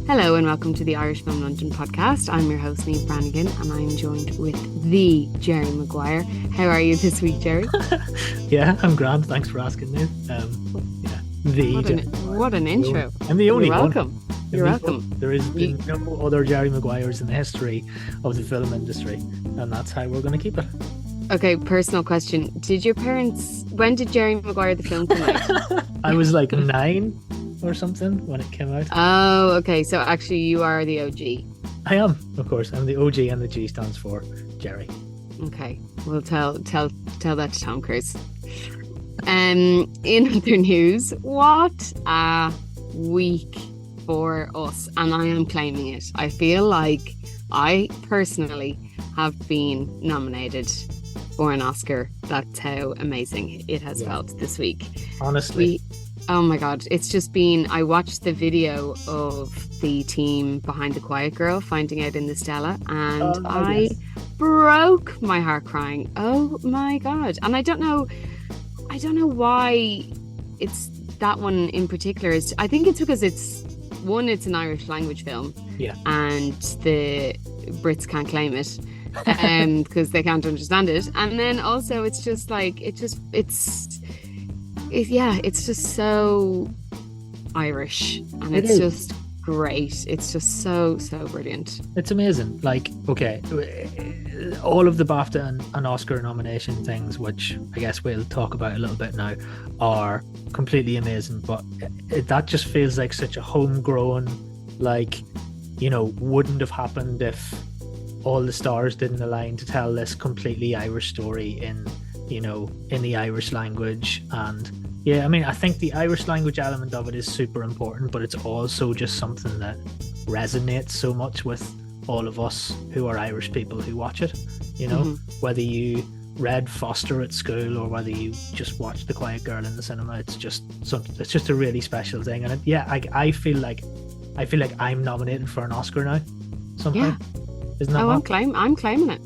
Hello and welcome to the Irish Film London podcast. I'm your host, Niamh Brannigan, and I'm joined with the Gerry Maguire. How are you this week, Gerry? Yeah, I'm grand. Thanks for asking, Niamh. What an intro. I'm the only You're one. welcome. You're welcome. There has been no other Gerry Maguires in the history of the film industry, and that's how we're going to keep it. Okay, personal question. When did Gerry Maguire the film come out? I was like 9 or something when it came out. Oh, okay. So actually you are the OG. I am, of course. I'm the OG, and the G stands for Gerry. Okay. We'll tell that to Tom Cruise. In other news, what a week for us, and I am claiming it. I feel like I personally have been nominated for an Oscar. That's how amazing it has felt this week. Honestly. Oh my God, it's just been, I watched the video of the team behind The Quiet Girl finding out in the Stella, and I broke my heart crying. Oh my God. And I don't know why it's that one in particular. I think it's because it's an Irish language film. Yeah. And the Brits can't claim it because they can't understand it. And then also it's just like, it's just so Irish, and it's just great. It's just so brilliant. It's amazing. Like, okay, all of the BAFTA and Oscar nomination things, which I guess we'll talk about a little bit now, are completely amazing, but that just feels like such a homegrown, like, wouldn't have happened if all the stars didn't align to tell this completely Irish story in the Irish language. And yeah, I mean, I think the Irish language element of it is super important, but it's also just something that resonates so much with all of us who are Irish people who watch it, whether you read Foster at school or whether you just watched The Quiet Girl in the cinema. It's just a really special thing. And I feel like I'm nominated for an Oscar now somehow. Yeah. Isn't that I'm claiming it.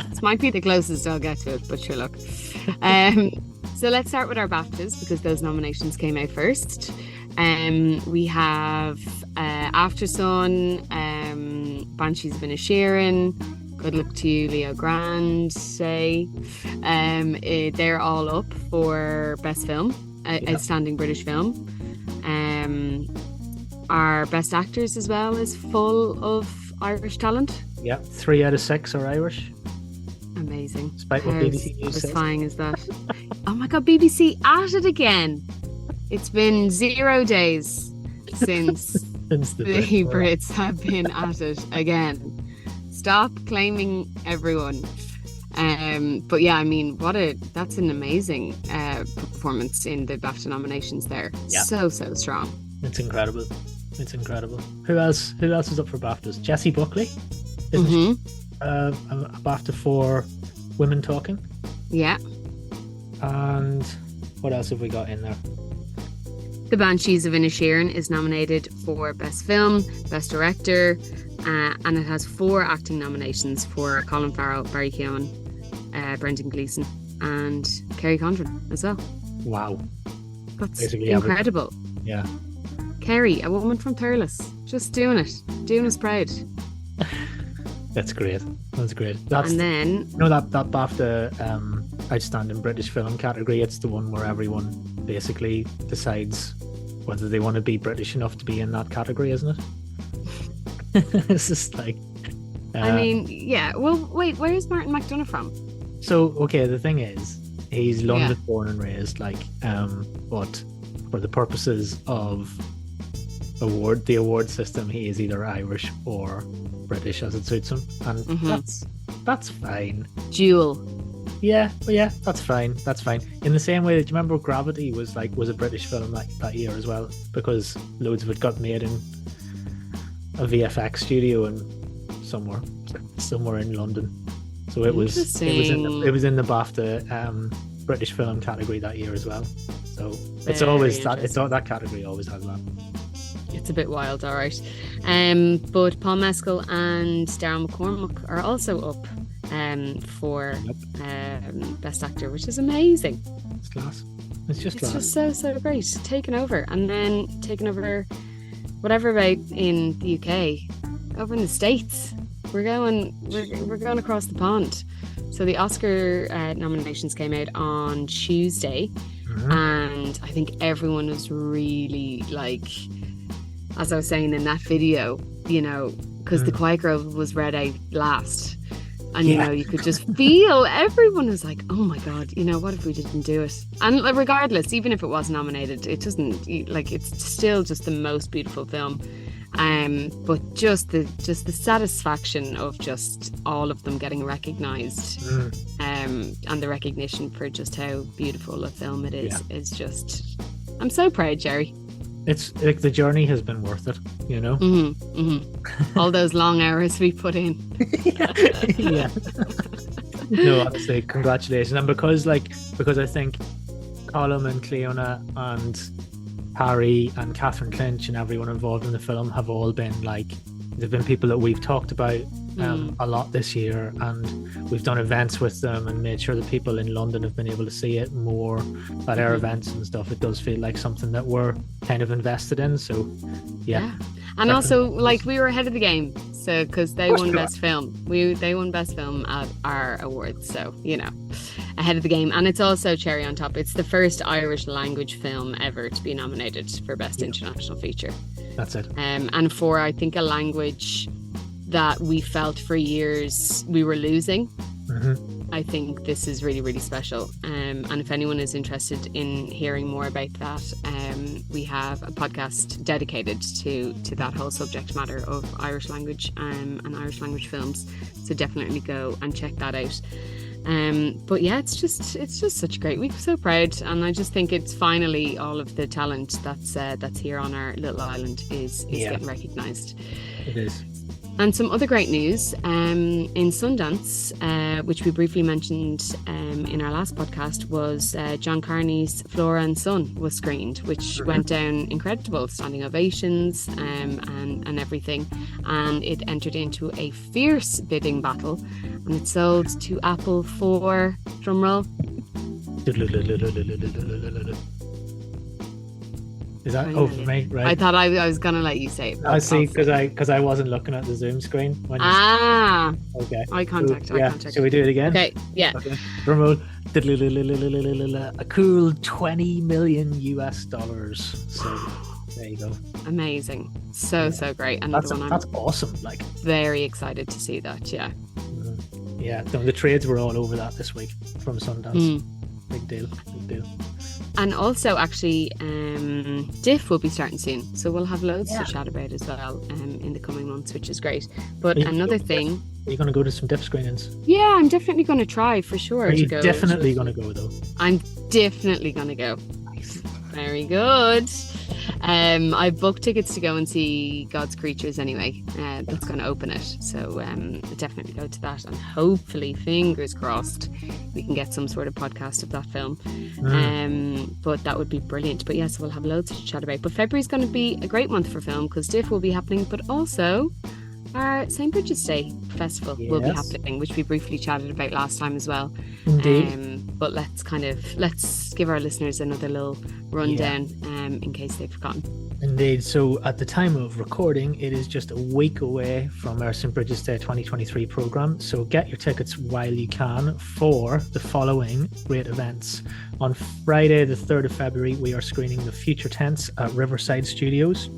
This might be the closest I'll get to it, but sure, look. So let's start with our BAFTAs, because those nominations came out first. We have After Sun, Banshees of Inisherin, Good Luck to You, Leo Grande. They're all up for Best Film, Outstanding British Film. Our Best Actors as well is full of Irish talent. Yeah, 3 out of 6 are Irish. Amazing. Despite what BBC News says. How satisfying is that? Oh my God, BBC at it again. It's been 0 days since the Brits have been at it again. Stop claiming everyone. But yeah, I mean, that's an amazing performance in the BAFTA nominations there. Yeah. So strong. It's incredible. Who else is up for BAFTAs? Jessie Buckley, isn't she? A BAFTA for Women Talking. Yeah. And what else have we got in there? The Banshees of Inisherin is nominated for Best Film, Best Director, and it has 4 acting nominations for Colin Farrell, Barry Keoghan, Brendan Gleeson, and Kerry Condren as well. Wow. That's basically incredible. Yeah. Kerry, a woman from Thurles, just doing us proud. That's great. And then that BAFTA Outstanding British Film category, it's the one where everyone basically decides whether they want to be British enough to be in that category, isn't it? It's just like I mean, yeah. Well, wait, where is Martin McDonagh from? So, okay, the thing is, he's London born and raised, but for the purposes of the award system, he is either Irish or British as it suits him, and that's fine. Dual. Yeah, that's fine. In the same way that, you remember Gravity was a British film that year as well, because loads of it got made in a VFX studio and somewhere in London. So it was in the BAFTA British film category that year as well. So it's always that category always has that. It's a bit wild, all right. But Paul Mescal and Darren McCormack are also up for Best Actor, which is amazing. It's class. It's just so great. Taking over whatever about in the UK, over in the States, we're going across the pond. So the Oscar nominations came out on Tuesday, and I think everyone was really like, as I was saying in that video, you know, because The Quiet Girl was read out last. And, you know, you could just feel everyone was like, oh, my God, you know, what if we didn't do it? And regardless, even if it was nominated, it doesn't, like, it's still just the most beautiful film. But just the satisfaction of just all of them getting recognised and the recognition for just how beautiful a film it is just... I'm so proud, Gerry. It's like the journey has been worth it, you know? All those long hours we put in. Yeah. No, honestly, congratulations. And because I think Colm and Cleona and Harry and Catherine Clinch and everyone involved in the film have all been like, they've been people that we've talked about a lot this year, and we've done events with them and made sure that people in London have been able to see it more at our events and stuff. It does feel like something that we're kind of invested in. So yeah. And also, like, we were ahead of the game, so because they won best film. They won best film at our awards, so you know, ahead of the game. And it's also cherry on top. It's the first Irish language film ever to be nominated for best international feature. That's it. And for, I think, a language that we felt for years we were losing. I think this is really, really special. And if anyone is interested in hearing more about that, we have a podcast dedicated to that whole subject matter of Irish language and Irish language films. So definitely go and check that out. But yeah, it's just such a great week. I'm so proud, and I just think it's finally all of the talent that's here on our little island is getting recognised. It is. And some other great news in Sundance, which we briefly mentioned in our last podcast, was John Carney's Flora and Son was screened, which went down incredible, standing ovations and everything. And it entered into a fierce bidding battle, and it sold to Apple for, drumroll. Is that over me? Right. I thought I was going to let you say it. I see, because I wasn't looking at the Zoom screen. Okay. Eye contact. Shall we do it again? Okay. Yeah. Okay. Drum roll. A cool $20 million. So there you go. Amazing. So great. Another one. That's awesome. Like, very excited to see that. Yeah. Yeah. The trades were all over that this week from Sundance. Big deal. And also, actually, Diff will be starting soon, so we'll have loads to chat about as well in the coming months, which is great. But another thing... Are you going to go to some Diff screenings? Yeah, I'm definitely going to try, for sure. Are you definitely going to go, though? I'm definitely going to go. Nice. Very good. I booked tickets to go and see God's Creatures anyway. That's going to open it, so definitely go to that, and hopefully, fingers crossed, we can get some sort of podcast of that film. But that would be brilliant. But yes, we'll have loads to chat about. But February's going to be a great month for film, because Diff will be happening, but also our St. Bridget's Day Festival will be happening, which we briefly chatted about last time as well. Indeed. But let's give our listeners another little rundown in case they've forgotten. Indeed. So at the time of recording, it is just a week away from our St. Bridget's Day 2023 programme. So get your tickets while you can for the following great events. On Friday, the 3rd of February, we are screening The Future Tense at Riverside Studios.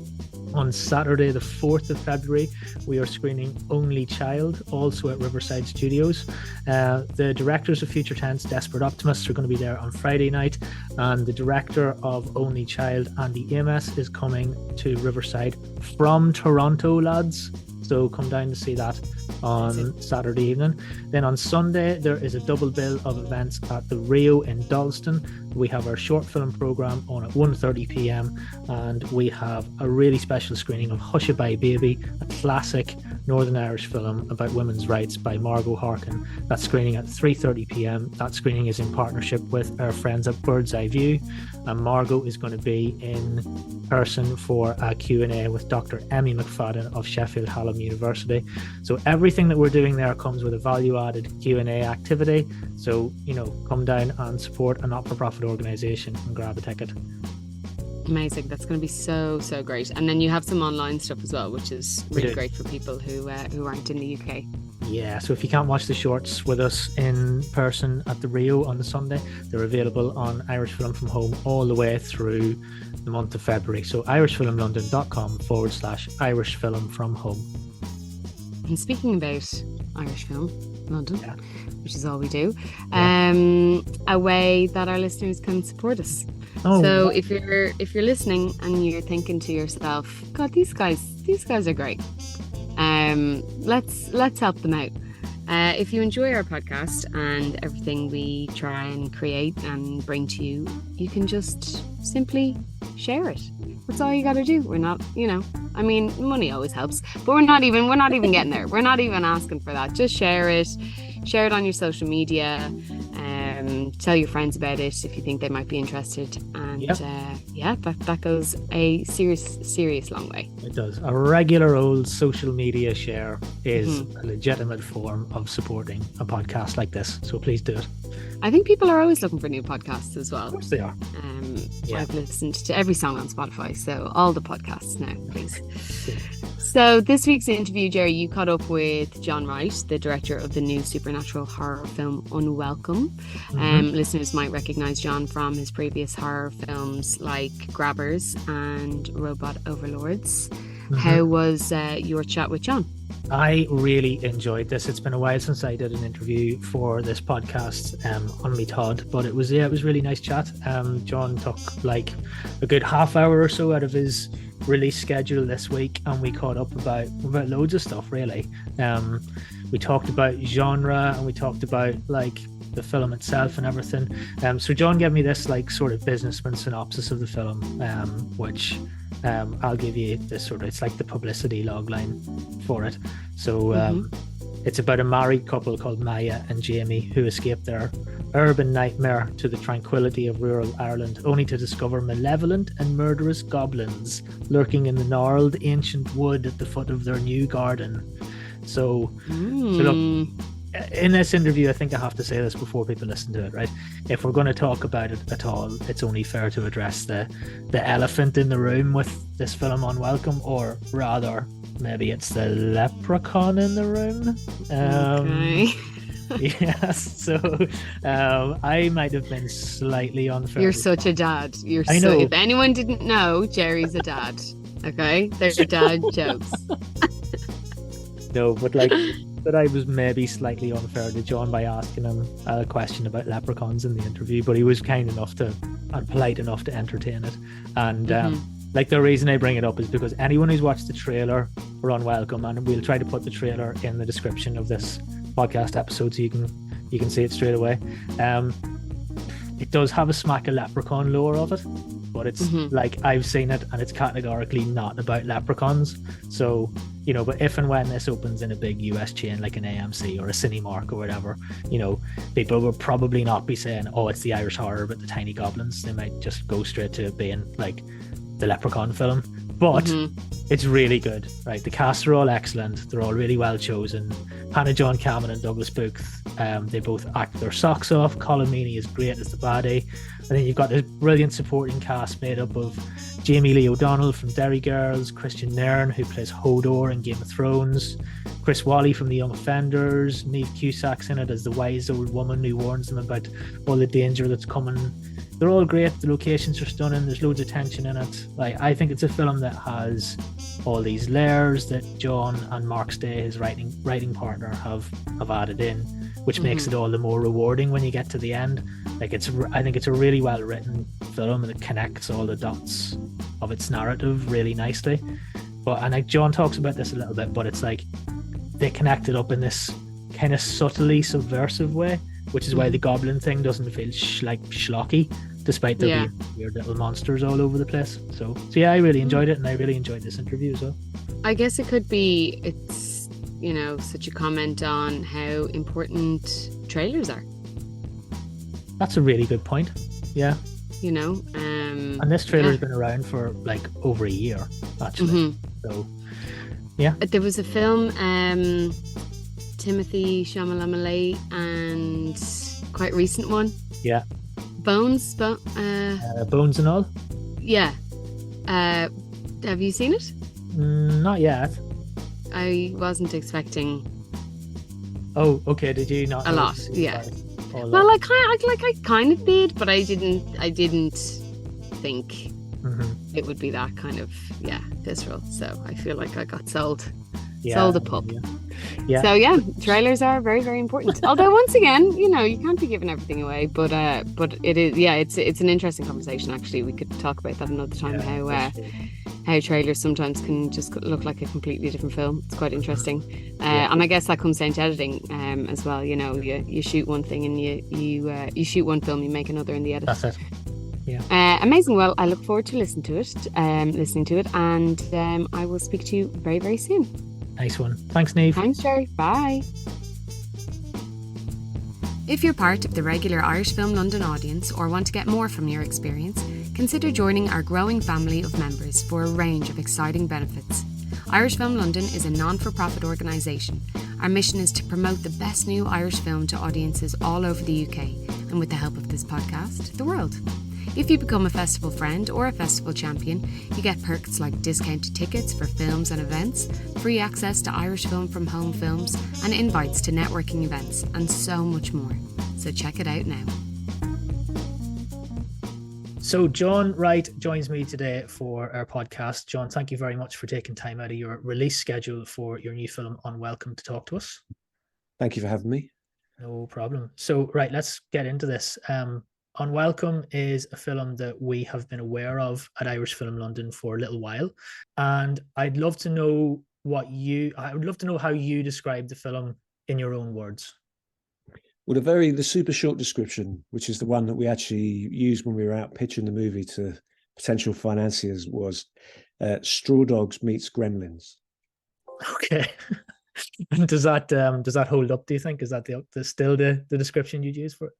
On Saturday, the 4th of February, we are screening Only Child, also at Riverside Studios. The directors of Future Tense, Desperate Optimists, are going to be there on Friday night, and the director of Only Child, Andy Amos, is coming to Riverside from Toronto, lads. So come down to see that on Saturday evening. Then on Sunday, there is a double bill of events at the Rio in Dalston. We have our short film programme on at 1:30 p.m. and we have a really special screening of Hushabye Baby, a classic Northern Irish film about women's rights by Margot Harkin. That's screening at 3:30 p.m. That screening is in partnership with our friends at Bird's Eye View, and Margot is going to be in person for a Q&A with Dr. Emmy McFadden of Sheffield Hallam University. So everything that we're doing there comes with a value-added Q&A activity. So, come down and support a not-for-profit organisation and grab a ticket. Amazing. That's going to be so great. And then you have some online stuff as well, which is really great for people who aren't in the UK. Yeah, so if you can't watch the shorts with us in person at the Rio on the Sunday, they're available on Irish Film From Home all the way through the month of February. So irishfilmlondon.com/Irish Film From Home. And speaking about Irish Film London, which is all we do, a way that our listeners can support us. So if you're listening and you're thinking to yourself, God, these guys are great. Let's help them out. If you enjoy our podcast and everything we try and create and bring to you, you can just simply share it. That's all you got to do. We're not, I mean, money always helps, but we're not even getting there. We're not even asking for that. Just share it on your social media. Tell your friends about it if you think they might be interested, and that goes a serious long way. It does. A regular old social media share is a legitimate form of supporting a podcast like this, so please do it. I think people are always looking for new podcasts as well. Of course they are. I've listened to every song on Spotify, so all the podcasts now, please. So this week's interview, Gerry, you caught up with Jon Wright, the director of the new supernatural horror film Unwelcome. Listeners might recognise Jon from his previous horror films like Grabbers and Robot Overlords. How was your chat with Jon? I really enjoyed this. It's been a while since I did an interview for this podcast on me Todd, but it was really nice chat. Jon took like a good half hour or so out of his release schedule this week, and we caught up about loads of stuff really. We talked about genre, and we talked about like the film itself and everything. So Jon gave me this like sort of businessman synopsis of the film, which I'll give you this sort of, it's like the publicity logline for it. So it's about a married couple called Maya and Jamie who escape their urban nightmare to the tranquility of rural Ireland, only to discover malevolent and murderous goblins lurking in the gnarled ancient wood at the foot of their new garden. So look, in this interview, I think I have to say this before people listen to it, right? If we're going to talk about it at all, it's only fair to address the elephant in the room with this film Unwelcome, or rather, maybe it's the leprechaun in the room. Okay. Yes, so I might have been slightly unfair. You're such a dad. I know. If anyone didn't know, Gerry's a dad. Okay? They're dad jokes. No, but like... But I was maybe slightly unfair to Jon by asking him a question about leprechauns in the interview, but he was kind enough and polite enough to entertain it. And like the reason I bring it up is because anyone who's watched the trailer for Unwelcome, and we'll try to put the trailer in the description of this podcast episode so you can see it straight away. It does have a smack of leprechaun lore of it, but it's like I've seen it and it's categorically not about leprechauns. So, but if and when this opens in a big US chain like an AMC or a Cinemark or whatever, people will probably not be saying, oh, it's the Irish horror but the tiny goblins. They might just go straight to being like the leprechaun film. But it's really good, right? The cast are all excellent. They're all really well chosen. Hannah John-Kamen and Douglas Booth, they both act their socks off. Colin Meaney is great as the baddie. And then you've got this brilliant supporting cast made up of Jamie Lee O'Donnell from Derry Girls, Christian Nairn, who plays Hodor in Game of Thrones, Chris Wally from The Young Offenders, Niamh Cusack's in it as the wise old woman who warns them about all the danger that's coming. They're all great. The locations are stunning. There's loads of tension in it. Like, I think it's a film that has all these layers that Jon and Mark Stay, his writing partner, have added in, which makes it all the more rewarding when you get to the end. Like, I think it's a really well written film, and it connects all the dots of its narrative really nicely. And like Jon talks about this a little bit, but it's like they connect it up in this kind of subtly subversive way, which is why the goblin thing doesn't feel like schlocky, despite there being weird little monsters all over the place. So yeah, I really enjoyed it, and I really enjoyed this interview as well. I guess it could be, it's, such a comment on how important trailers are. That's a really good point. Yeah. And this trailer's been around for like over a year, actually. So, yeah. There was a film, Timothy Chalamet, and quite recent one. Yeah. Bones and All. Yeah. Have you seen it? Not yet. I wasn't expecting Oh, okay. Did you not a know lot. to Yeah. all Well, that? I kind of did, but I didn't think Mm-hmm. it would be that kind of, yeah, visceral. So I feel like I got sold Yeah, a pup. yeah. So yeah, trailers are very, very important. Although once again, you can't be giving everything away. But it is, yeah, it's an interesting conversation. Actually, we could talk about that another time. Yeah, How trailers sometimes can just look like a completely different film. It's quite interesting. Yeah. And I guess that comes down to editing as well. You shoot one thing and you shoot one film, you make another in the edit. That's it. Yeah. Amazing. Well, I look forward to listening to it, and I will speak to you very, very soon. Nice one. Thanks, Niamh. Thanks, Gerry. Bye. If you're part of the regular Irish Film London audience or want to get more from your experience, consider joining our growing family of members for a range of exciting benefits. Irish Film London is a non-for-profit organisation. Our mission is to promote the best new Irish film to audiences all over the UK, and with the help of this podcast, the world. If you become a festival friend or a festival champion, you get perks like discounted tickets for films and events, free access to Irish Film from Home films, and invites to networking events, and so much more. So check it out now. So Jon Wright joins me today for our podcast. Jon, thank you very much for taking time out of your release schedule for your new film Unwelcome to talk to us. Thank you for having me. No problem. So, right, let's get into this. Unwelcome is a film that we have been aware of at Irish Film London for a little while. And I'd love to know I would love to know how you describe the film in your own words. Well, the super short description, which is the one that we actually used when we were out pitching the movie to potential financiers, was Straw Dogs meets Gremlins. Okay. And does that hold up, do you think? Is that still the description you'd use for it?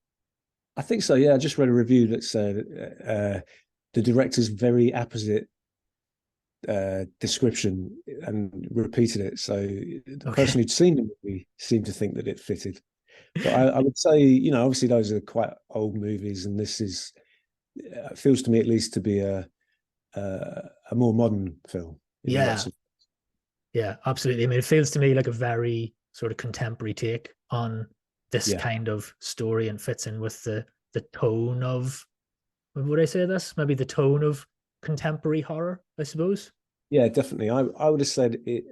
I think so, yeah. I just read a review that said the director's very apposite description and repeated it. So the person who'd seen the movie seemed to think that it fitted. But I would say, obviously those are quite old movies, and this is feels to me at least to be a more modern film. Yeah, absolutely. I mean, it feels to me like a very sort of contemporary take on this kind of story, and fits in with the tone of, would I say this? Maybe the tone of contemporary horror, I suppose. Yeah, definitely. I would have said it.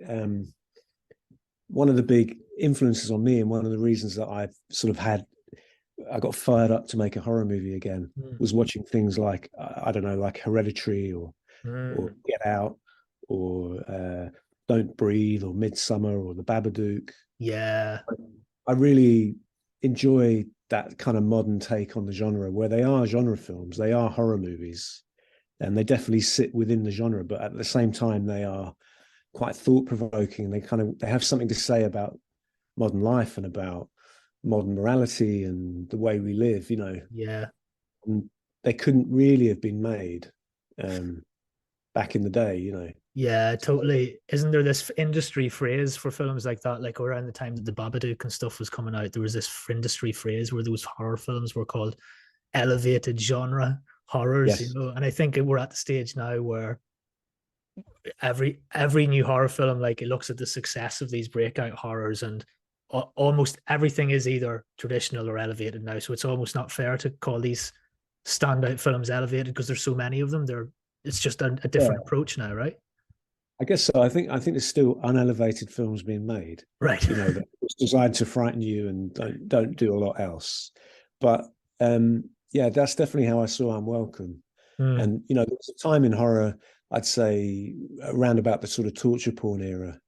One of the big influences on me, and one of the reasons that I got fired up to make a horror movie again, was watching things like, I don't know, like Hereditary or Get Out or Don't Breathe or Midsummer or The Babadook. Yeah. I really enjoy that kind of modern take on the genre, where they are genre films, they are horror movies, and they definitely sit within the genre, but at the same time they are quite thought-provoking, and they have something to say about modern life and about modern morality and the way we live, Yeah. And they couldn't really have been made back in the day, Yeah, totally. Isn't there this industry phrase for films like that? Like around the time that the Babadook and stuff was coming out, there was this industry phrase where those horror films were called elevated genre horrors, Yes. And I think we're at the stage now where every new horror film, like, it looks at the success of these breakout horrors, and almost everything is either traditional or elevated now. So it's almost not fair to call these standout films elevated, because there's so many of them. It's just a different approach now, right? I guess so. I think there's still unelevated films being made, right? That was designed to frighten you and don't do a lot else. But that's definitely how I saw Unwelcome. And there was a time in horror, I'd say around about the sort of torture porn era,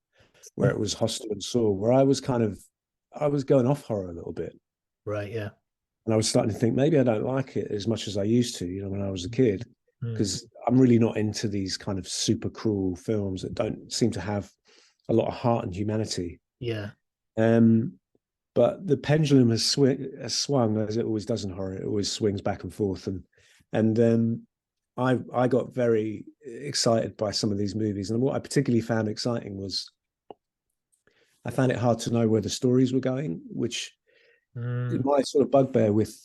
where it was Hostel and Saw, where I was going off horror a little bit. Right. Yeah. And I was starting to think maybe I don't like it as much as I used to, when I was a kid. Because I'm really not into these kind of super cruel films that don't seem to have a lot of heart and humanity. Yeah. But the pendulum has swung, as it always does in horror. It always swings back and forth, and I got very excited by some of these movies. And what I particularly found exciting was I found it hard to know where the stories were going, which is my sort of bugbear with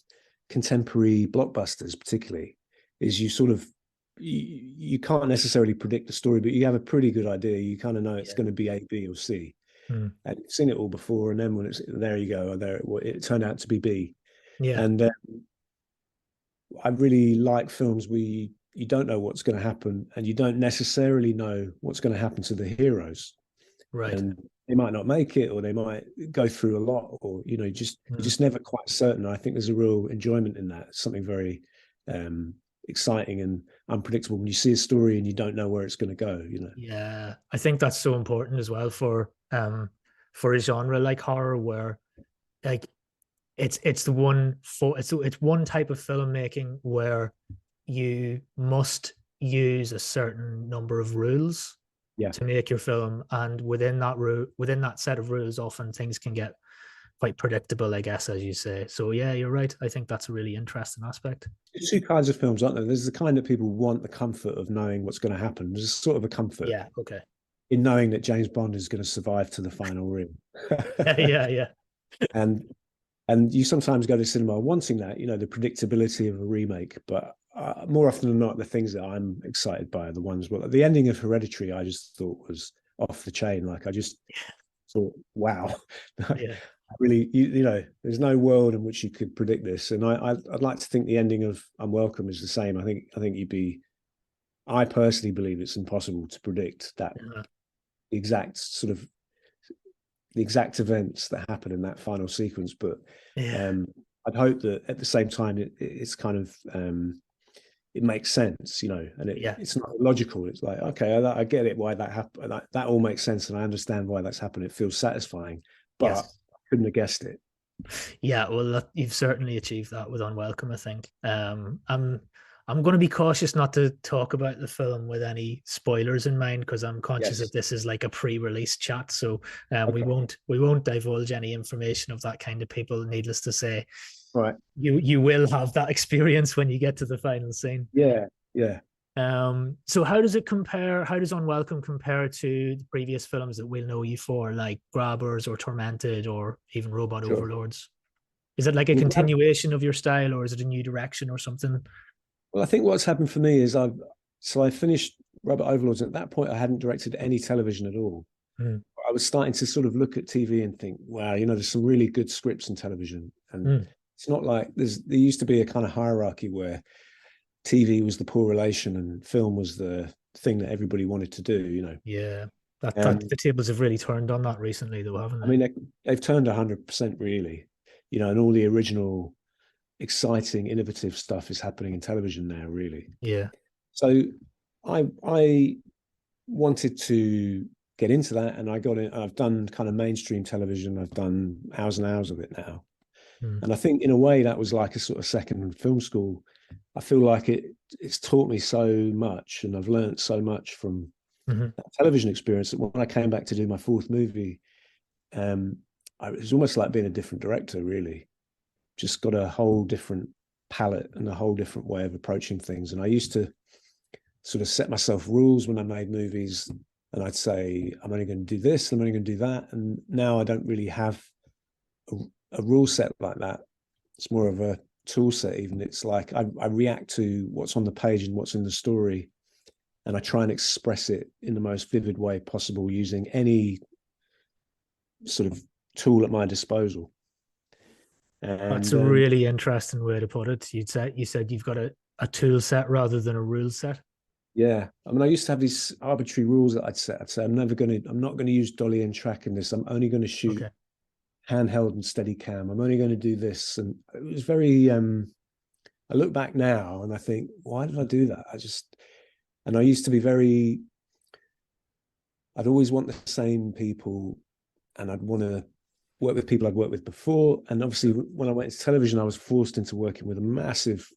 contemporary blockbusters, particularly. Is you sort of you can't necessarily predict the story, but you have a pretty good idea. You kind of know it's going to be A, B, or C. And you've seen it all before, and then when it's there, you go, it turned out to be B. Yeah. And I really like films where you don't know what's going to happen, and you don't necessarily know what's going to happen to the heroes. Right. And they might not make it, or they might go through a lot, or you're just never quite certain. I think there's a real enjoyment in that. It's something very exciting and unpredictable when you see a story and you don't know where it's going to go. Yeah, I think that's so important as well for a genre like horror, where like it's one type of filmmaking where you must use a certain number of rules to make your film, and within that set of rules, often things can get quite predictable, I guess, as you say. So yeah, you're right. I think that's a really interesting aspect. There's two kinds of films, aren't there? There's the kind that people want the comfort of knowing what's going to happen. There's sort of a comfort in knowing that James Bond is going to survive to the final ring. yeah. And you sometimes go to cinema wanting that, the predictability of a remake. But more often than not, the things that I'm excited by are the ones. Well, the ending of Hereditary, I just thought was off the chain. Like I just thought, wow, really, there's no world in which you could predict this. And I'd like to think the ending of Unwelcome is the same. I think I personally believe it's impossible to predict that exact sort of the exact events that happen in that final sequence. But I'd hope that at the same time it's kind of it makes sense, and it's not logical. It's like, okay, I get it why that happened. That all makes sense, and I understand why that's happened. It feels satisfying, but I couldn't have guessed it. Yeah, well, you've certainly achieved that with Unwelcome, I think. I'm going to be cautious not to talk about the film with any spoilers in mind, because I'm conscious that this is like a pre-release chat. So we won't divulge any information of that kind of people. Needless to say, right, you will have that experience when you get to the final scene. Yeah. So how does it compare? How does Unwelcome compare to the previous films that we'll know you for, like Grabbers or Tormented or even Robot Overlords? Is it like a continuation of your style, or is it a new direction or something? Well, I think what's happened for me is I finished Robot Overlords. At that point, I hadn't directed any television at all. I was starting to sort of look at TV and think, wow, there's some really good scripts in television. And it's not like there used to be a kind of hierarchy where TV was the poor relation and film was the thing that everybody wanted to do, Yeah. The tables have really turned on that recently, though, haven't they? I mean, they've turned 100% really, and all the original exciting, innovative stuff is happening in television now, really. Yeah. So I wanted to get into that, and I got it. I've done kind of mainstream television. I've done hours and hours of it now. And I think in a way that was like a sort of second film school. I feel like it's taught me so much, and I've learned so much from that television experience, that when I came back to do my fourth movie, it was almost like being a different director, really. Just got a whole different palette and a whole different way of approaching things. And I used to sort of set myself rules when I made movies, and I'd say, I'm only going to do this, I'm only going to do that. And now I don't really have a rule set like that. It's more of a tool set even. It's like I react to what's on the page and what's in the story, and I try and express it in the most vivid way possible using any sort of tool at my disposal. And that's a really interesting way to put it. You said you've got a tool set rather than a rule set. Yeah, I mean, I used to have these arbitrary rules that I'd set. I'd say I'm not going to use dolly and track in this. I'm only going to shoot handheld and steady cam. I'm only going to do this. And it was very, I look back now and I think, why did I do that? I used to be I'd always want the same people, and I'd want to work with people I'd worked with before. And obviously when I went into television, I was forced into working with a massive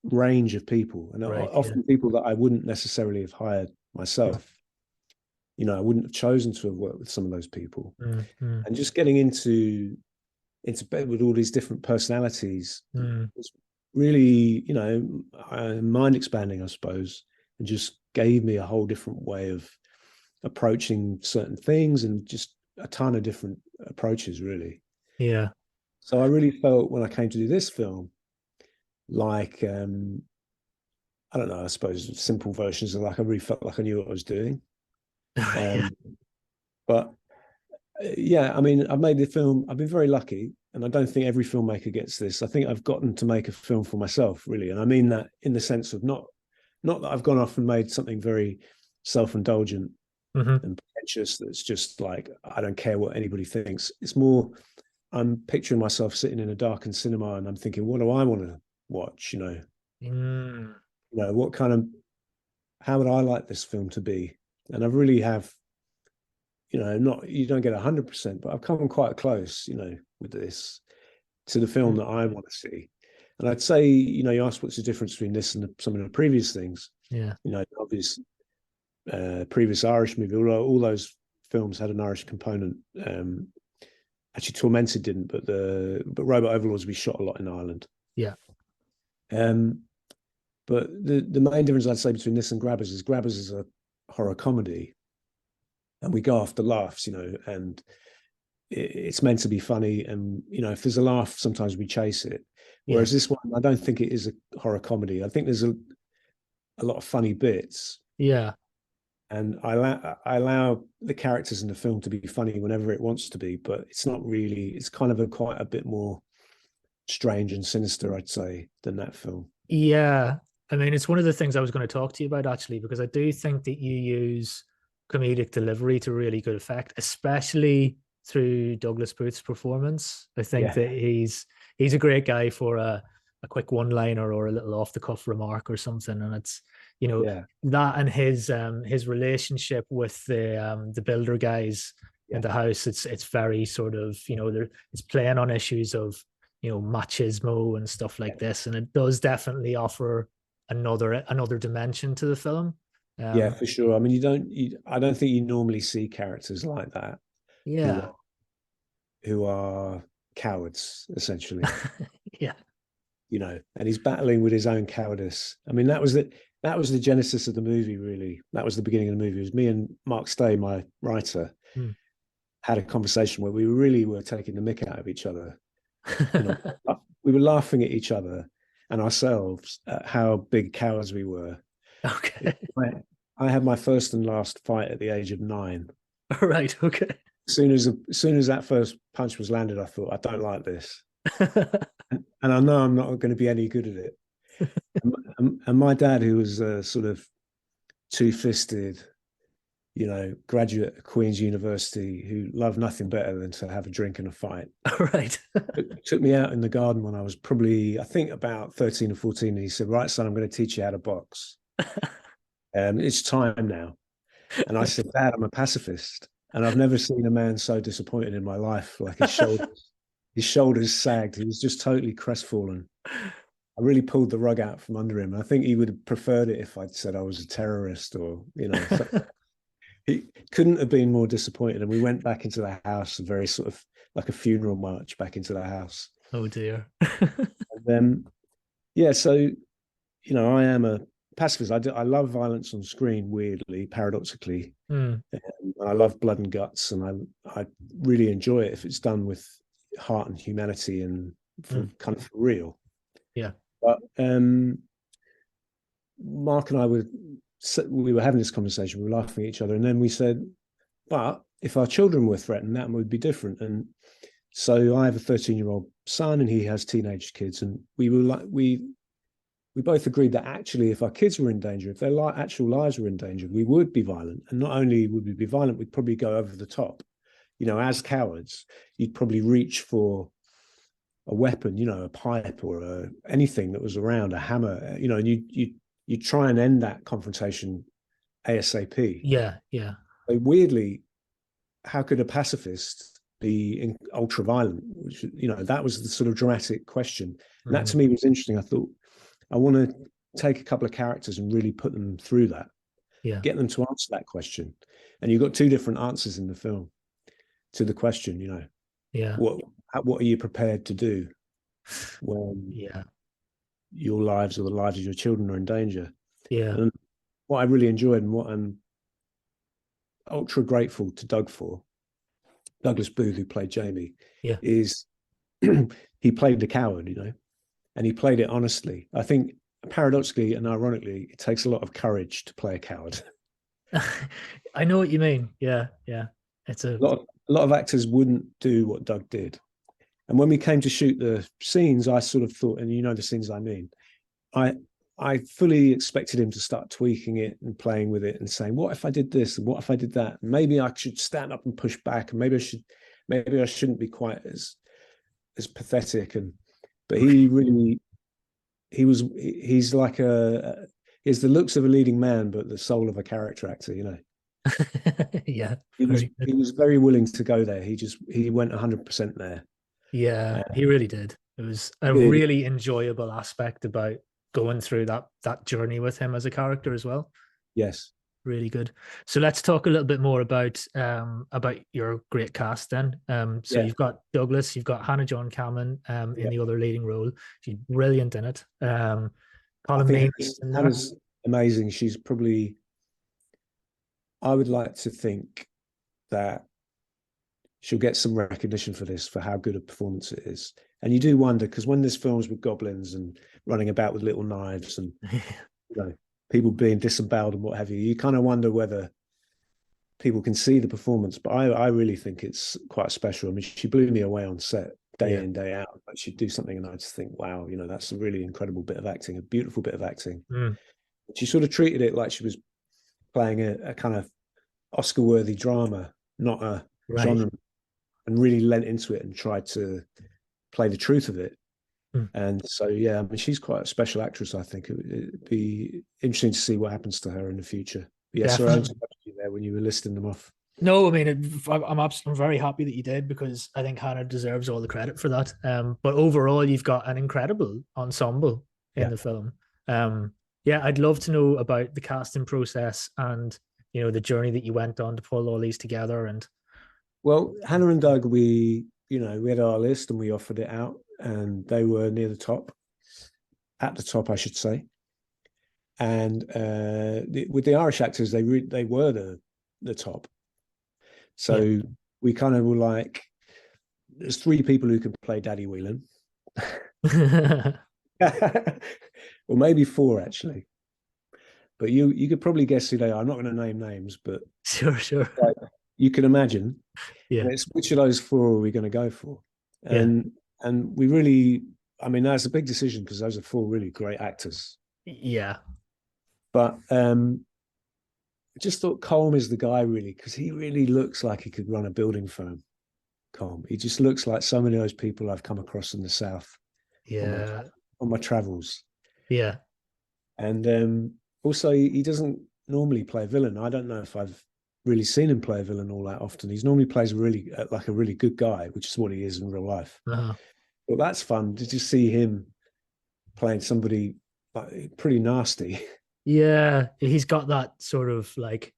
range of people, and often people that I wouldn't necessarily have hired myself. I wouldn't have chosen to have worked with some of those people. And just getting into bed with all these different personalities was really, mind expanding, I suppose, and just gave me a whole different way of approaching certain things, and just a ton of different approaches, really. Yeah. So I really felt when I came to do this film, like I don't know, I suppose simple versions of like I really felt like I knew what I was doing. Yeah. But yeah, I mean, I've made the film. I've been very lucky, and I don't think every filmmaker gets this. I think I've gotten to make a film for myself, really, and I mean that in the sense of not that I've gone off and made something very self-indulgent and pretentious that's just like I don't care what anybody thinks. It's more I'm picturing myself sitting in a darkened cinema and I'm thinking, what do I want to watch? What kind of how would I like this film to be? And I really have, not you don't get 100%, but I've come quite close, with this to the film that I want to see. And I'd say, you asked what's the difference between this and some of the previous things. Yeah. Obvious previous Irish movie, all those films had an Irish component. Actually, Tormented didn't, but Robot Overlords we shot a lot in Ireland. Yeah. But the main difference I'd say between this and Grabbers is a horror comedy, and we go after laughs, and it's meant to be funny, and if there's a laugh, sometimes we chase it. Whereas this one, I don't think it is a horror comedy. I think there's a lot of funny bits. Yeah. And I allow the characters in the film to be funny whenever it wants to be, but it's not really. It's kind of quite a bit more strange and sinister, I'd say, than that film. Yeah. I mean, it's one of the things I was going to talk to you about, actually, because I do think that you use comedic delivery to really good effect, especially through Douglas Booth's performance. I think that he's a great guy for a quick one-liner or a little off-the-cuff remark or something, and it's that and his relationship with the builder guys in the house. It's very sort of it's playing on issues of machismo and stuff like this, and it does definitely offer another dimension to the film. Yeah, for sure. I mean, I don't think you normally see characters like that. Yeah. Who are cowards, essentially. Yeah. And he's battling with his own cowardice. I mean, that was the genesis of the movie, really. That was the beginning of the movie. It was me and Mark Stay, my writer, had a conversation where we really were taking the mick out of each other. We were laughing at each other and ourselves at how big cowards we were. Okay. I had my first and last fight at the age of 9. Right. Okay. As soon as that first punch was landed, I thought, I don't like this. And I know I'm not going to be any good at it. And my dad, who was sort of two-fisted, graduate at Queen's University, who loved nothing better than to have a drink and a fight. Right. Took me out in the garden when I was probably, I think, about 13 or 14. And he said, right, son, I'm going to teach you how to box. It's time now. And I said, Dad, I'm a pacifist. And I've never seen a man so disappointed in my life. Like his shoulders sagged. He was just totally crestfallen. I really pulled the rug out from under him. I think he would have preferred it if I'd said I was a terrorist or, he couldn't have been more disappointed. And we went back into the house, very sort of like a funeral march back into the house. Oh, dear. And then, so, I am a pacifist. I love violence on screen, weirdly, paradoxically. I love blood and guts, and I really enjoy it if it's done with heart and humanity and kind of for real. Yeah. But Mark and I we were having this conversation. We were laughing at each other, and then we said, "But if our children were threatened, that would be different." And so I have a 13-year-old son, and he has teenage kids, and we both agreed that actually, if our kids were in danger, if their actual lives were in danger, we would be violent. And not only would we be violent, we'd probably go over the top. As cowards, you'd probably reach for a weapon, a pipe or anything that was around, a hammer, and you try and end that confrontation ASAP. Yeah, yeah. So weirdly, how could a pacifist be ultra violent? Which, that was the sort of dramatic question. And that to me was interesting. I thought, I want to take a couple of characters and really put them through that. Yeah. Get them to answer that question. And you've got 2 different answers in the film to the question, Yeah. What are you prepared to do when your lives or the lives of your children are in danger? Yeah. And what I really enjoyed and what I'm ultra grateful to Doug for, Douglas Booth, who played Jamie, is he played the coward, and he played it honestly. I think paradoxically and ironically, it takes a lot of courage to play a coward. I know what you mean. Yeah, yeah. It's A lot of actors wouldn't do what Doug did. And when we came to shoot the scenes, I sort of thought, and you know the scenes I mean, I fully expected him to start tweaking it and playing with it and saying, what if I did this and what if I did that? And maybe I should stand up and push back, and maybe I shouldn't be quite as pathetic. But he's like he has the looks of a leading man, but the soul of a character actor, you know. Yeah. He was very willing to go there. He went 100% there. Yeah, he really did. It was a really enjoyable aspect about going through that journey with him as a character as well. Yes. Really good. So let's talk a little bit more about your great cast then. So you've got Douglas, you've got Hannah John-Kamen in the other leading role. She's brilliant in it. Hannah's amazing. She's probably, I would like to think that she'll get some recognition for this, for how good a performance it is. And you do wonder, because when there's films with goblins and running about with little knives and people being disemboweled and what have you, you kind of wonder whether people can see the performance. But I really think it's quite special. I mean, she blew me away on set day in, day out. Like, she'd do something and I just think, wow, that's a really incredible bit of acting, a beautiful bit of acting. She sort of treated it like she was playing a kind of Oscar-worthy drama, not a genre, and really lent into it and tried to play the truth of it. And so, I mean, she's quite a special actress. I think it'd be interesting to see what happens to her in the future. But yes, I interrupted you there when you were listing them off. No, I mean, I'm very happy that you did, because I think Hannah deserves all the credit for that. But overall, you've got an incredible ensemble in the film. I'd love to know about the casting process and the journey that you went on to pull all these together. And well, Hannah and Doug, we had our list and we offered it out, and they were near the top, at the top, I should say. And with the Irish actors, they were the top. So we kind of were like, there's 3 people who can play Daddy Whelan. Or maybe 4 actually. But you could probably guess who they are. I'm not going to name names, but sure. Like, you can imagine. Yeah. It's which of those 4 are we going to go for? And we really, I mean, that's a big decision, because those are 4 really great actors. Yeah. But I just thought Colm is the guy, really, because he really looks like he could run a building firm. Colm. He just looks like so many of those people I've come across in the South. Yeah. On my travels. Yeah. And also, he doesn't normally play a villain. I don't know if I've really seen him play a villain all that often. He's normally plays a really good guy, which is what he is in real life. Well, that's fun to just see him playing somebody like pretty nasty. Yeah, he's got that sort of like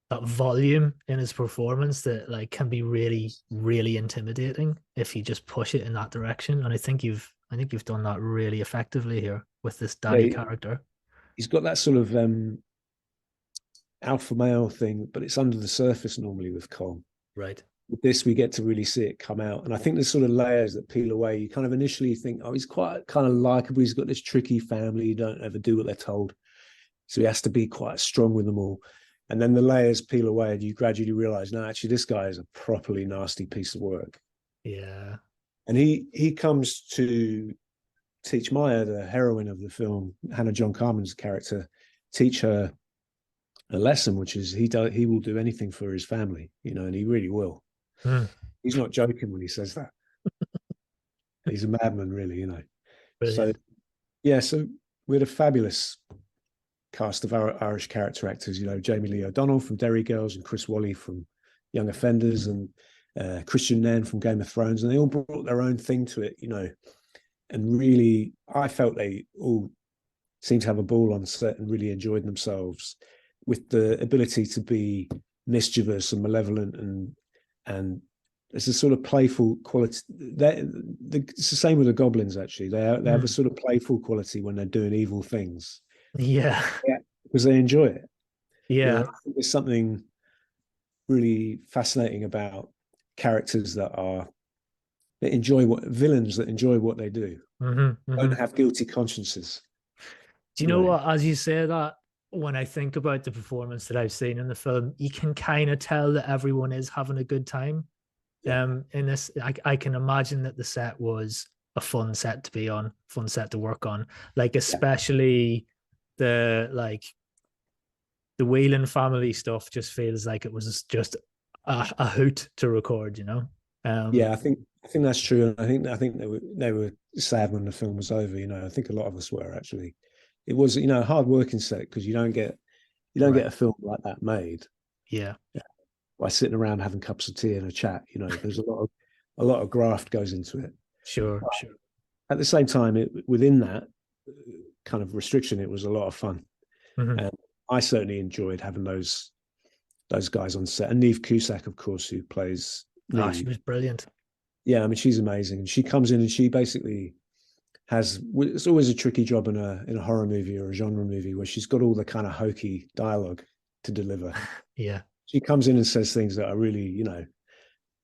that volume in his performance that like can be really, really intimidating if you just push it in that direction. And I think you've done that really effectively here with this daddy character. He's got that sort of alpha male thing, but it's under the surface normally with Colm. Right. With this, we get to really see it come out. And I think there's sort of layers that peel away. You kind of initially think, oh, he's quite kind of likable. He's got this tricky family. You don't ever do what they're told. So he has to be quite strong with them all. And then the layers peel away and you gradually realize, no, actually, this guy is a properly nasty piece of work. Yeah. And he comes to teach Maya, the heroine of the film, Hannah John-Kamen's character, teach her a lesson, which is he will do anything for his family, and he really will. He's not joking when he says that. He's a madman, really, Brilliant. So we had a fabulous cast of our Irish character actors, Jamie Lee O'Donnell from Derry Girls and Chris Wally from Young Offenders and Christian Nairn from Game of Thrones, and they all brought their own thing to it, and really I felt they all seemed to have a ball on set and really enjoyed themselves, with the ability to be mischievous and malevolent, and there's a sort of playful quality. It's the same with the goblins, actually. They have a sort of playful quality when they're doing evil things. Yeah, because they enjoy it. Yeah, I think there's something really fascinating about characters that enjoy what they do. Don't have guilty consciences. Do you know what? As you say that, when I think about the performance that I've seen in the film, you can kind of tell that everyone is having a good time. In this, I can imagine that the set was a fun set to be on, fun set to work on. Like especially the the Whelan family stuff just feels like it was just a hoot to record, you know. I think that's true. I think they were sad when the film was over. You know, I think a lot of us were actually. It was, you know, a hard working set because you don't get a film like that made. Yeah. By sitting around having cups of tea and a chat. You know, there's a lot of graft goes into it. Sure. At the same time, within that kind of restriction, it was a lot of fun. Mm-hmm. And I certainly enjoyed having those guys on set. And Niamh Cusack, of course, who plays Niamh. She was brilliant. Yeah, I mean, she's amazing. And she comes in and she basically it's always a tricky job in a horror movie or a genre movie where she's got all the kind of hokey dialogue to deliver. Yeah. She comes in and says things that are really, you know,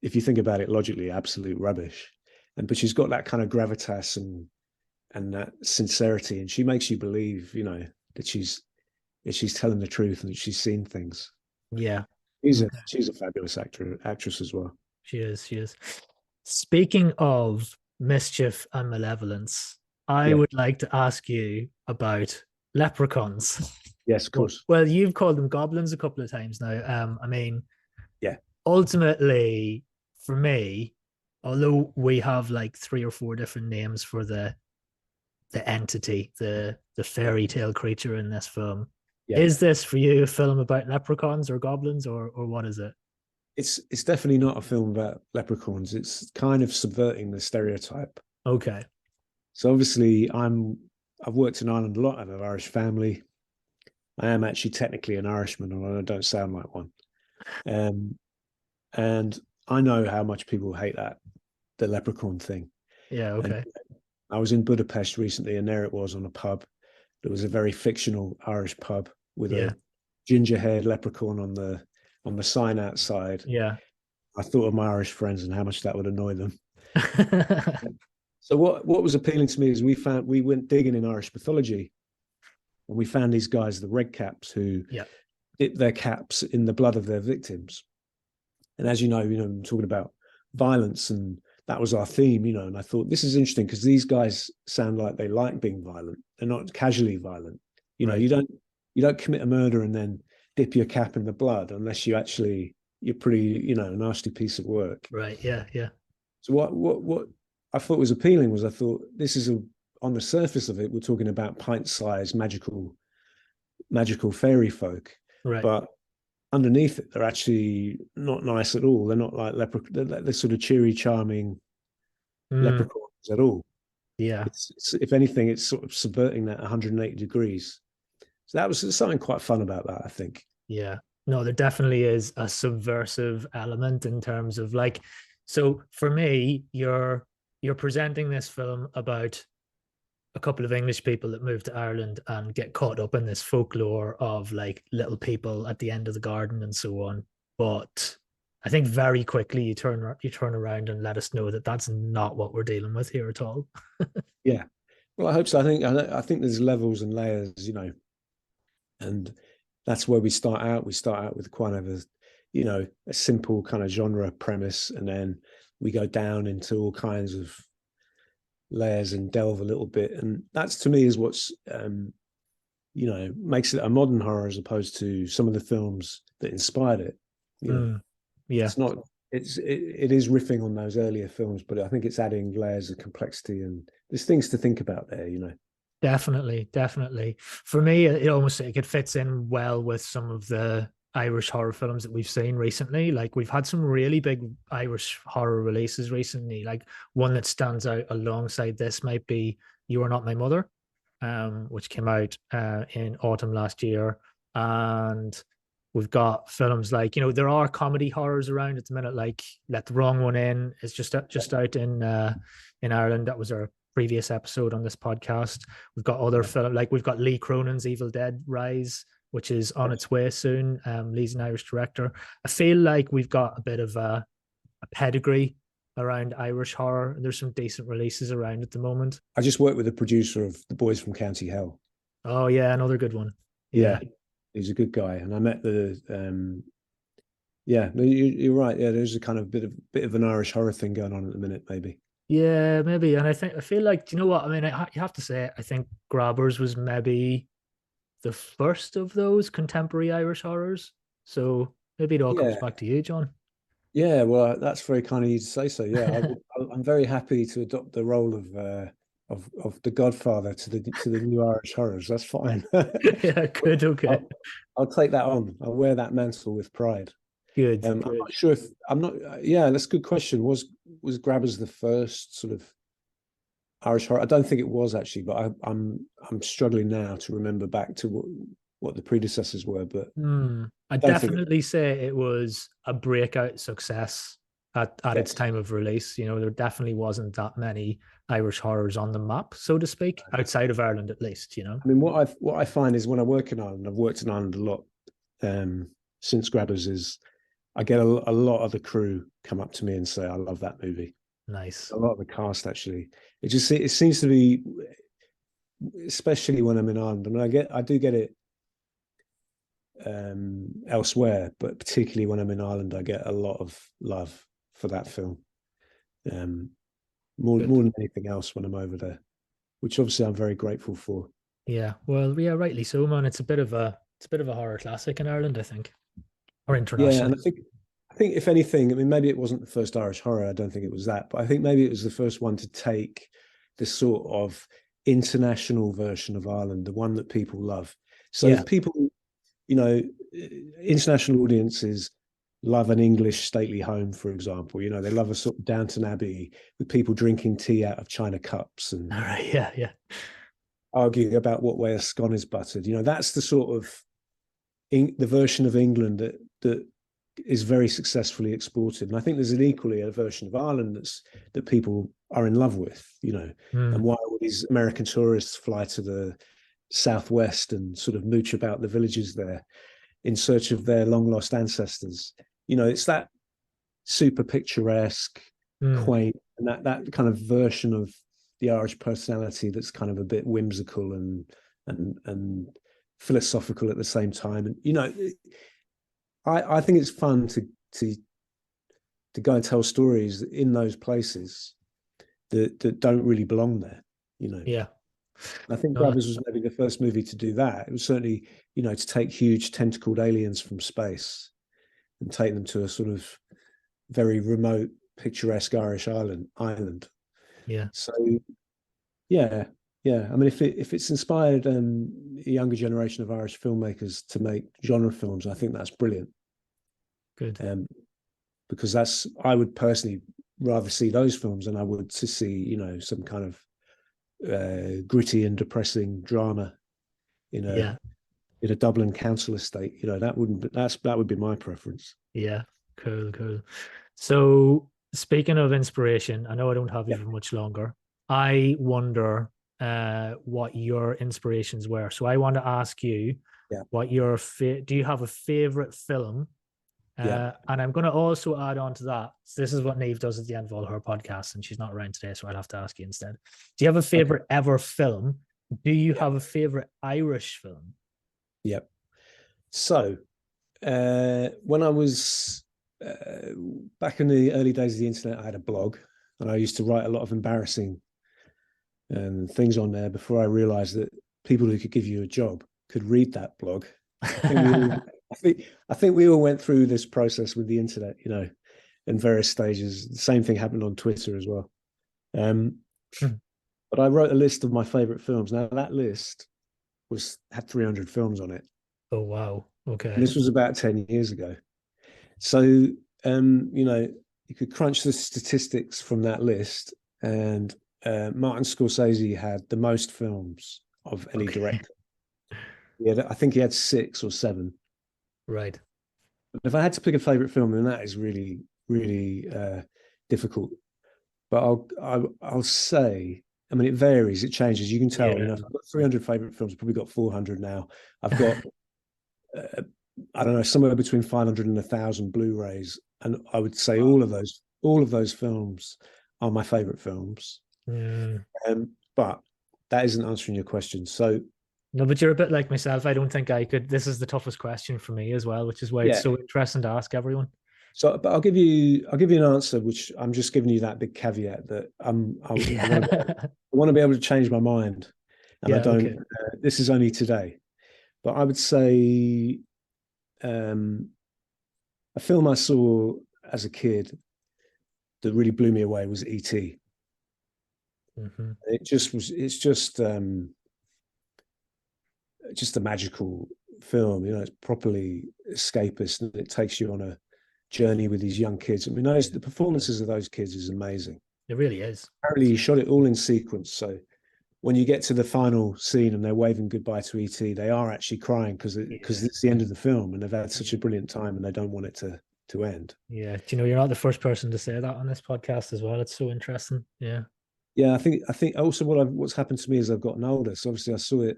if you think about it logically, absolute rubbish. But she's got that kind of gravitas and that sincerity, and she makes you believe, you know, that she's telling the truth and that she's seen things. Yeah. She's a fabulous actress as well. She is. Speaking of mischief and malevolence, I would like to ask you about leprechauns. Yes, of course. Well, you've called them goblins a couple of times now. I mean, ultimately, for me, although we have like 3 or 4 different names for the entity, the fairy tale creature in this film, is this for you a film about leprechauns or goblins, or what is it? It's definitely not a film about leprechauns. It's kind of subverting the stereotype. Okay. So obviously, I've worked in Ireland a lot. I have an Irish family. I am actually technically an Irishman, although I don't sound like one. And I know how much people hate the leprechaun thing. Yeah, okay. And I was in Budapest recently, and there it was on a pub. There was a very fictional Irish pub with a ginger-haired leprechaun on the sign outside. Yeah. I thought of my Irish friends and how much that would annoy them. So what was appealing to me is we went digging in Irish mythology, and we found these guys, the red caps, who dip their caps in the blood of their victims. And as you know, I'm talking about violence, and that was our theme, you know. And I thought this is interesting because these guys sound like they like being violent. They're not casually violent. You know, you don't commit a murder and then dip your cap in the blood unless you're pretty, you know, nasty piece of work. Right. Yeah. So what I thought was appealing was I thought this is on the surface of it, we're talking about pint-sized magical fairy folk. Right. But underneath it, they're actually not nice at all. They're not like they're sort of cheery, charming leprechauns at all. Yeah. If anything, it's sort of subverting that 180 degrees. So that was something quite fun about that, I think. Yeah. No, there definitely is a subversive element in terms of like, so for me, you're presenting this film about a couple of English people that move to Ireland and get caught up in this folklore of like little people at the end of the garden and so on. But I think very quickly you turn around and let us know that that's not what we're dealing with here at all. Yeah. Well, I hope so. I think there's levels and layers, you know, and that's where we start out. We start out with quite a simple kind of genre premise, and then we go down into all kinds of layers and delve a little bit. And that's, to me, is what's makes it a modern horror as opposed to some of the films that inspired it. You know, it's not. It is riffing on those earlier films, but I think it's adding layers of complexity, and there's things to think about there. You know. Definitely. For me, it fits in well with some of the Irish horror films that we've seen recently. Like we've had some really big Irish horror releases recently. Like one that stands out alongside this might be You Are Not My Mother, which came out in autumn last year. And we've got films like, there are comedy horrors around at the minute, like Let the Wrong One In is just out in Ireland. That was our previous episode on this podcast. We've got other films, like we've got Lee Cronin's Evil Dead Rise, which is on its way soon. Lee's an Irish director. I feel like we've got a bit of a pedigree around Irish horror, and there's some decent releases around at the moment. I just worked with the producer of The Boys from County Hell. Oh yeah, another good one. Yeah, he's a good guy, and I met the yeah. No, you're right. Yeah, there's a kind of bit of an Irish horror thing going on at the minute, maybe. Yeah, maybe. And I feel like, do you know what? I mean, you have to say, I think Grabbers was maybe the first of those contemporary Irish horrors. So maybe it all comes Yeah, back to you, John. yeah. Well, that's very kind of you to say so. Yeah, I'm very happy to adopt the role of the Godfather to the new Irish horrors. That's fine. Yeah, good. Okay. I'll take that on. I'll wear that mantle with pride. Good. I'm Good. not sure if I'm not. Yeah, that's a good question. Was Grabbers the first sort of Irish horror? I don't think it was actually, but I'm struggling now to remember back to what the predecessors were. But I I don't think definitely say it was a breakout success at its yes. time of release. You know, there definitely wasn't that many Irish horrors on the map, so to speak, outside of Ireland at least, you know. I mean, what I find is when I work in Ireland, I've worked in Ireland a lot since Grabbers. Is I get a lot of the crew come up to me and say, "I love that movie." Nice. A lot of the cast actually. It seems to be, especially when I'm in Ireland. I mean, I do get it elsewhere, but particularly when I'm in Ireland, I get a lot of love for that film. Um, more than anything else when I'm over there, which obviously I'm very grateful for. Yeah. Well, yeah, rightly so, man. It's a bit of a horror classic in Ireland, I think. Or Yeah, and internationally. I think if anything, I mean, maybe it wasn't the first Irish horror. I don't think it was that, but I think maybe it was the first one to take this sort of international version of Ireland, the one that people love. So Yeah. if people, you know, international audiences love an English stately home, for example. You know, they love a sort of Downton Abbey with people drinking tea out of china cups and All right. Yeah. Yeah. arguing about what way a scone is buttered. You know, that's the sort of the version of England that is very successfully exported. And I think there's an equally a version of Ireland that people are in love with, you know. And why all these American tourists fly to the southwest and sort of mooch about the villages there in search of their long lost ancestors. You know, it's that super picturesque, quaint, and that kind of version of the Irish personality that's kind of a bit whimsical and philosophical at the same time. And you know, I think it's fun to go and tell stories in those places that don't really belong there. You know. Yeah. I think No, Grabbers was maybe the first movie to do that. It was certainly, you know, to take huge tentacled aliens from space and take them to a sort of very remote, picturesque Irish island. yeah. So, yeah, yeah. I mean, if it's inspired a younger generation of Irish filmmakers to make genre films, I think that's brilliant. Good. Because I would personally rather see those films than I would to see, you know, some kind of gritty and depressing drama in a Dublin council estate. You know, that would be my preference. Yeah. Cool. Cool. So speaking of inspiration, I know I don't have you for much longer. I wonder what your inspirations were. So I want to ask you what your do you have a favorite film? And I'm going to also add on to that. So this is what Niamh does at the end of all her podcasts, and she's not around today, so I'll have to ask you instead. Do you have a favorite ever film? Do you have a favorite Irish film? Yep. So when I was back in the early days of the internet, I had a blog, and I used to write a lot of embarrassing things on there before I realized that people who could give you a job could read that blog. I think we all went through this process with the internet, you know, in various stages. The same thing happened on Twitter as well. But I wrote a list of my favorite films. Now that list had 300 films on it. Oh wow! Okay. And this was about 10 years ago. So you know, you could crunch the statistics from that list, and Martin Scorsese had the most films of any director. I think he had 6 or 7. Right. But if I had to pick a favorite film, then that is really, really difficult. But I'll say, I mean, it varies, it changes. You can tell, you know, if I've got 300 favorite films, I've probably got 400 now. I've got, I don't know, somewhere between 500 and 1,000 Blu-rays, and I would say all of those films are my favorite films. But that isn't answering your question. So No, but you're a bit like myself. I don't think I could. This is the toughest question for me as well, which is why it's Yeah. so interesting to ask everyone. So, but I'll give you an answer, which I'm just giving you that big caveat that I Yeah. want to be able to change my mind, and I Yeah. don't. Okay. This is only today, but I would say um, a film I saw as a kid that really blew me away was E.T. Hmm. It's just a magical film. It's properly escapist, and it takes you on a journey with these young kids. I mean, the performances of those kids is amazing. It really is. Apparently, he shot it all in sequence. So when you get to the final scene and they're waving goodbye to ET, they are actually crying because it's the end of the film, and they've had such a brilliant time, and they don't want it to end. Yeah. Do you know you're not the first person to say that on this podcast as well? It's so interesting. Yeah. Yeah, I think also what's happened to me as I've gotten older. So obviously I saw it.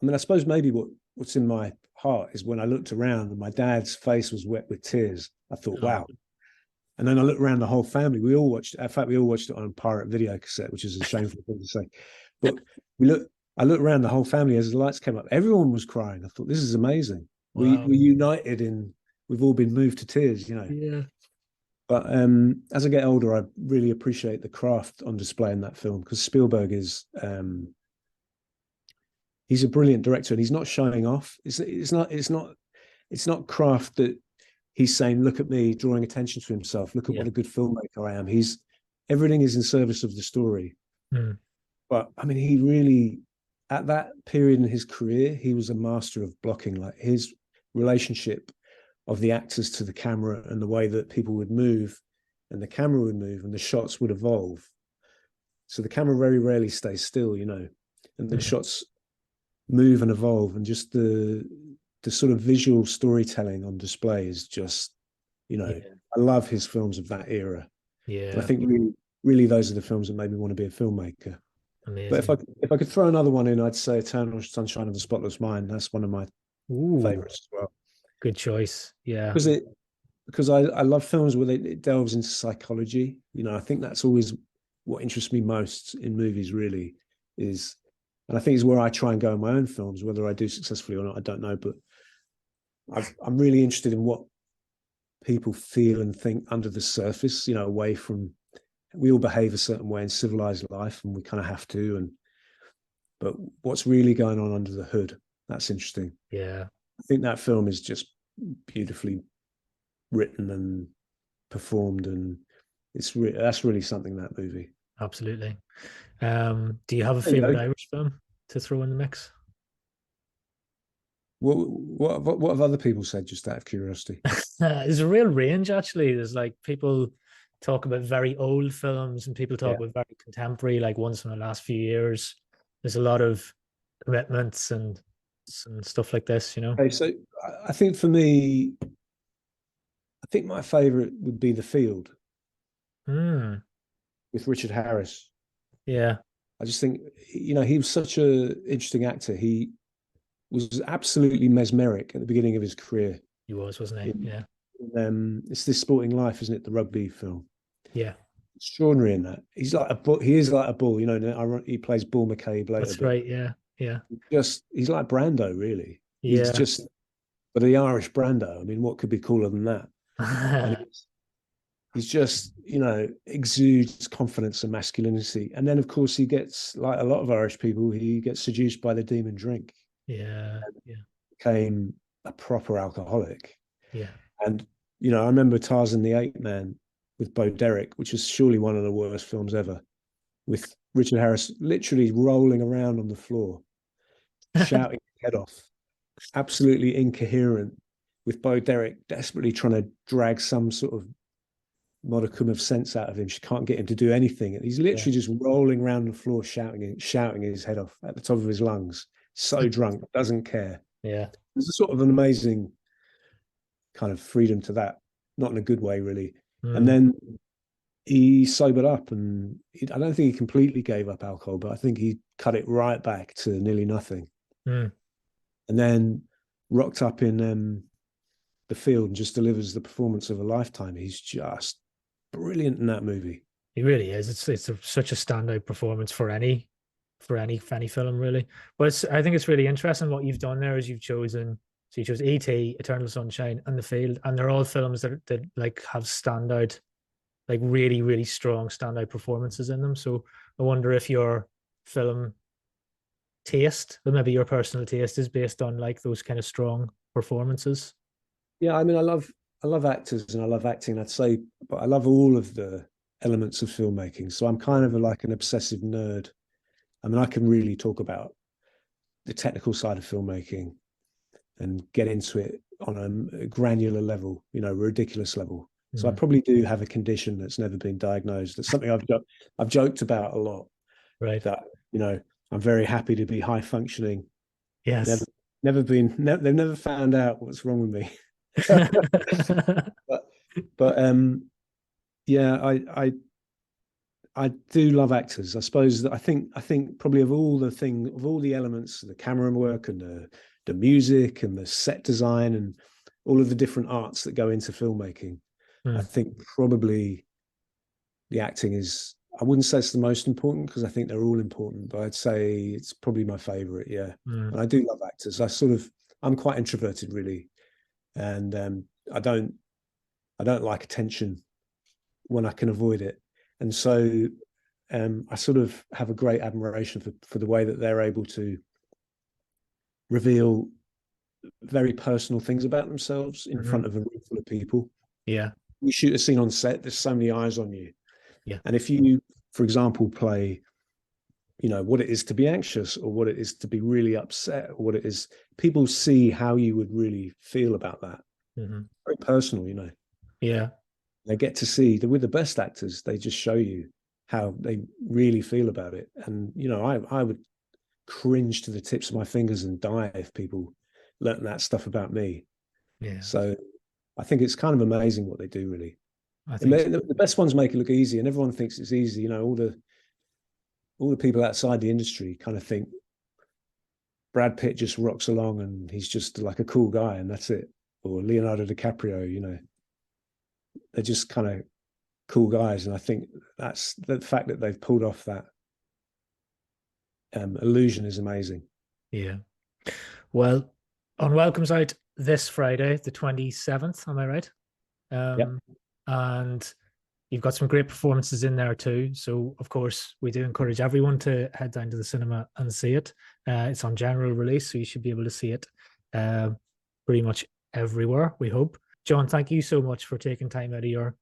I mean, I suppose maybe what's in my heart is when I looked around and my dad's face was wet with tears. I thought, Oh, wow. And then I looked around the whole family. We all watched. In fact, we all watched it on a pirate video cassette, which is a shameful thing to say. But I looked around the whole family as the lights came up. Everyone was crying. I thought, this is amazing. We wow. united we've all been moved to tears. Yeah. But as I get older, I really appreciate the craft on display in that film, because Spielberg is he's a brilliant director, and he's not showing off. It's not craft that he's saying, look at me, drawing attention to himself. Look at what a good filmmaker I am. Everything is in service of the story. Mm. But I mean, he really, at that period in his career, he was a master of blocking. Like his relationship of the actors to the camera and the way that people would move and the camera would move and the shots would evolve. So the camera very rarely stays still, and the shots move and evolve, and just the sort of visual storytelling on display is just, I love his films of that era. Yeah. And I think really those are the films that made me want to be a filmmaker. Amazing. But if I could throw another one in, I'd say Eternal Sunshine of the Spotless Mind. That's one of my favorites as well. Good choice. Yeah. Because I love films where it delves into psychology. I think that's always what interests me most in movies, really, is, and I think is where I try and go in my own films. Whether I do successfully or not, I don't know. But I'm really interested in what people feel and think under the surface, away from, we all behave a certain way in civilized life, and we kind of have to, but what's really going on under the hood, that's interesting. Yeah. I think that film is just beautifully written and performed, and that's really something, that movie. Absolutely. Do you have a favorite Irish film to throw in the mix? What have other people said, just out of curiosity? There's a real range, actually. There's like people talk about very old films, and people talk about very contemporary, like ones from the last few years. There's a lot of commitments and stuff like this, Okay, so I think for me, I think my favorite would be The Field with Richard Harris. Yeah. I just think, he was such an interesting actor. He was absolutely mesmeric at the beginning of his career. He was, wasn't he? Yeah. It's This Sporting Life, isn't it? The rugby film. Yeah. Extraordinary in that. He is like a bull, he plays Bull McCabe later. That's right. Yeah. Yeah. He's like Brando, really. Yeah. But the Irish Brando. I mean, what could be cooler than that? He's just, exudes confidence and masculinity. And then, of course, he gets, like a lot of Irish people, he gets seduced by the demon drink. Yeah. Became a proper alcoholic. Yeah. And, I remember Tarzan the Ape Man with Bo Derek, which is surely one of the worst films ever, with Richard Harris literally rolling around on the floor, shouting his head off, absolutely incoherent, with Bo Derek desperately trying to drag some sort of modicum of sense out of him. She can't get him to do anything. And he's literally just rolling around the floor, shouting his head off at the top of his lungs. So drunk, doesn't care. Yeah. There's a sort of an amazing kind of freedom to that, not in a good way, really. And then he sobered up, and I don't think he completely gave up alcohol, but I think he cut it right back to nearly nothing. And then rocked up in The Field and just delivers the performance of a lifetime. He's just brilliant in that movie. He really is. It's such a standout performance for any for any film really. But I think it's really interesting what you've done there is you chose E.T., Eternal Sunshine, and The Field, and they're all films that like have standout, like really, really strong standout performances in them. So I wonder if your film taste, or maybe your personal taste, is based on like those kind of strong performances. Yeah, I mean, I love actors and I love acting, I'd say, but I love all of the elements of filmmaking. So I'm kind of like an obsessive nerd. I mean, I can really talk about the technical side of filmmaking and get into it on a granular level, ridiculous level. So I probably do have a condition that's never been diagnosed. It's something I've joked about a lot. Right. That, I'm very happy to be high functioning. Yes. They've never found out what's wrong with me. but yeah, I do love actors. I suppose that I think probably of all the elements, the camera work and the music and the set design and all of the different arts that go into filmmaking, I think probably the acting is, I wouldn't say it's the most important because I think they're all important, but I'd say it's probably my favorite. Yeah. And I do love actors. I'm quite introverted really. And I don't like attention when I can avoid it. And so I sort of have a great admiration for the way that they're able to reveal very personal things about themselves in front of a room full of people. Yeah. You shoot a scene on set, there's so many eyes on you. Yeah. And if you, for example, play, what it is to be anxious or what it is to be really upset or what it is, people see how you would really feel about that. Very personal, Yeah. They get to see that with the best actors, they just show you how they really feel about it. And, I would cringe to the tips of my fingers and die if people learned that stuff about me. Yeah. So I think it's kind of amazing what they do, really. I think the best ones make it look easy, and everyone thinks it's easy. All the people outside the industry kind of think Brad Pitt just rocks along and he's just like a cool guy and that's it. Or Leonardo DiCaprio, they're just kind of cool guys. And I think that's the fact that they've pulled off that illusion is amazing. Yeah. Well, Unwelcome's out this Friday, the 27th. Am I right? Yep. And you've got some great performances in there too. So, of course, we do encourage everyone to head down to the cinema and see it. It's on general release, so you should be able to see it pretty much everywhere, we hope. John, thank you so much for taking time out of your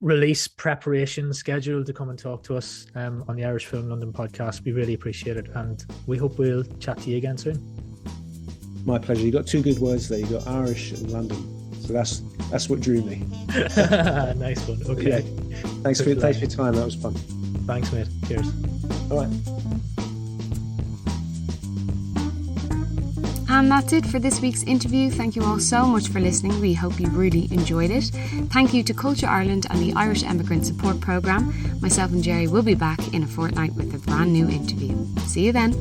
release preparation schedule to come and talk to us on the Irish Film London podcast. We really appreciate it, and we hope we'll chat to you again soon. My pleasure. You got two good words there. You got Irish and London. So that's what drew me. Nice one. Okay. Yeah. Thanks for your time. That was fun. Thanks, mate. Cheers. All right. And that's it for this week's interview. Thank you all so much for listening. We hope you really enjoyed it. Thank you to Culture Ireland and the Irish Emigrant Support Programme. Myself and Gerry will be back in a fortnight with a brand new interview. See you then.